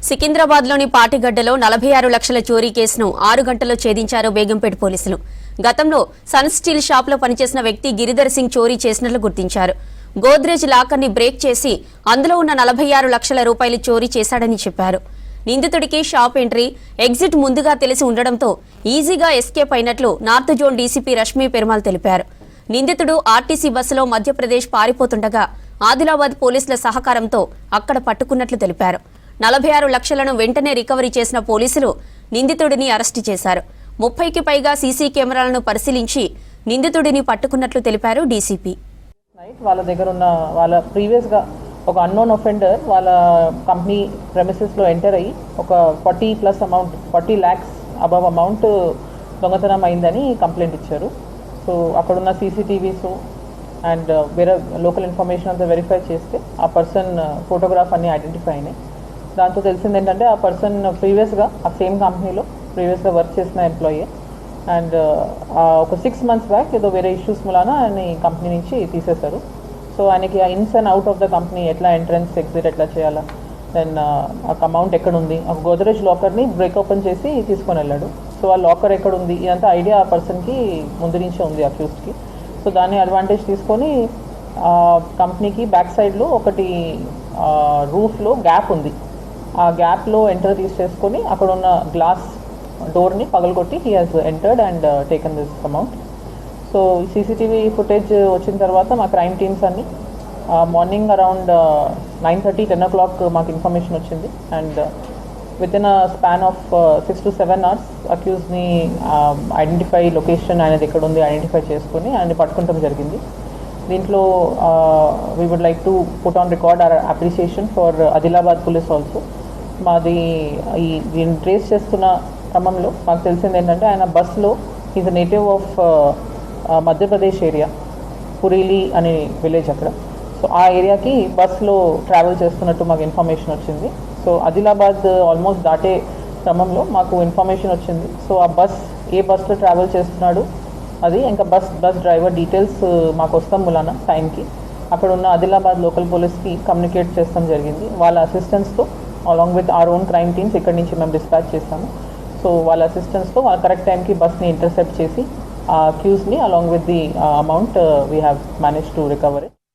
సికింద్రాబాద్లోని పాటిగడ్డలో 46 లక్షల చోరీ కేసును 6 గంటల్లో ఛేదించారు బేగంపేట పోలీసులు. గతంలో సన్ స్టీల్ షాప్లో పనిచేసిన వ్యక్తి గిరిధర్ సింగ్ చోరీ చేసినట్లు గుర్తించారు. గోద్రేజ్ లాకర్ని బ్రేక్ చేసి అందులో ఉన్న 46 లక్షల రూపాయలు చోరీ చేశాడని చెప్పారు. నిందితుడికి షాప్ ఎంట్రీ, ఎగ్జిట్ ముందుగా తెలిసి ఉండడంతో ఈజీగా ఎస్కేప్ అయినట్లు నార్త్ జోన్ డీసీపీ రష్మీ పెరుమాల్ తెలిపారు. నిందితుడు ఆర్టీసీ బస్సులో మధ్యప్రదేశ్ పారిపోతుండగా ఆదిలాబాద్ పోలీసుల సహకారంతో అక్కడ పట్టుకున్నట్లు తెలిపారు. 46 లక్షలను వెంటనే రికవరీ చేసిన పోలీసులు నిందితుడిని అరెస్టు చేశారు. 30కి పైగా సీసీ కెమెరాలను పరిశీలించి నిందితుడిని పట్టుకున్నట్లు తెలిపారు డీసీపీ. వాళ్ళ దగ్గర ఉన్న వాళ్ళ ప్రీవియస్గా ఒక అన్నోన్ అఫెండర్ వాళ్ళ కంపెనీ ప్రెమిసెస్లో ఎంటర్ అయ్యి ఒక 40 lakhs అబవ్ అమౌంట్ దొంగతనం అయిందని కంప్లైంట్ ఇచ్చారు. సో అక్కడున్న సీసీటీవీస్ అండ్ వేరే లోకల్ ఇన్ఫర్మేషన్ అంతా వెరిఫై చేస్తే ఆ పర్సన్ ఫోటోగ్రాఫ్ అన్ని ఐడెంటిఫై అయినాయి. దాంతో తెలిసింది ఏంటంటే ఆ పర్సన్ ప్రీవియస్గా ఆ సేమ్ కంపెనీలో ప్రీవియస్గా వర్క్ చేసిన ఎంప్లాయీ అండ్ ఒక 6 months బ్యాక్ ఏదో వేరే ఇష్యూస్ మూలాన ఆయన కంపెనీ నుంచి తీసేశారు. సో ఆయనకి ఆ ఇన్స్ and out of the company ఎట్లా ఎంట్రన్స్ ఎగ్జిట్ ఎట్లా చేయాలా, దెన్ ఆ అమౌంట్ ఎక్కడుంది, ఒక గోద్రేజ్ లాకర్ని బ్రేక్ ఓపెన్ చేసి తీసుకొని వెళ్ళాడు. సో ఆ లాకర్ ఎక్కడుంది ఇదంతా ఐడియా ఆ పర్సన్కి ముందు నుంచే ఉంది అక్యూస్డ్కి. సో దాన్ని అడ్వాంటేజ్ తీసుకొని కంపెనీకి బ్యాక్ సైడ్లో ఒకటి రూఫ్లో గ్యాప్ ఉంది. ఆ గ్యాప్లో ఎంటర్ తీసేసుకొని అక్కడ ఉన్న గ్లాస్ డోర్ని పగలగొట్టి he has entered and taken this amount. So CCTV footage వచ్చిన తర్వాత మా క్రైమ్ టీమ్స్ అన్ని మార్నింగ్ అరౌండ్ 9:30-10 o'clock మాకు ఇన్ఫర్మేషన్ వచ్చింది and with in a span of 6 to 7 hours అక్యూజ్ని ఐడెంటిఫై లొకేషన్ అనేది ఎక్కడ ఉంది ఐడెంటిఫై చేసుకొని ఆయన్ని పట్టుకుంటాం జరిగింది. దీంట్లో we would like to put on record our appreciation for Adilabad police also. మాది దీన్ని ట్రేస్ చేస్తున్న క్రమంలో మాకు తెలిసింది ఏంటంటే ఆయన బస్లో is a native of Madhya Pradesh area, Purili అనే విలేజ్ అక్కడ. సో ఆ ఏరియాకి బస్లో ట్రావెల్ చేస్తున్నట్టు మాకు ఇన్ఫర్మేషన్ వచ్చింది. సో ఆదిలాబాద్ ఆల్మోస్ట్ దాటే క్రమంలో మాకు ఇన్ఫర్మేషన్ వచ్చింది. సో ఆ ఏ బస్లో ట్రావెల్ చేస్తున్నాడు అది ఇంకా బస్ డ్రైవర్ డీటెయిల్స్ మాకు వస్తాం మూలాన టైంకి అక్కడ ఉన్న ఆదిలాబాద్ లోకల్ పోలీస్కి కమ్యూనికేట్ చేస్తాం జరిగింది. వాళ్ళ అసిస్టెన్స్తో along with our own crime teams ఇక్కడి నుంచి మేము డిస్పాచ్ చేస్తాము. సో వాళ్ళ అసిస్టెన్స్తో వాళ్ళ కరెక్ట్ టైంకి బస్ని ఇంటర్సెప్ట్ చేసి అక్యూజ్ని along with the amount we have manage to recover it.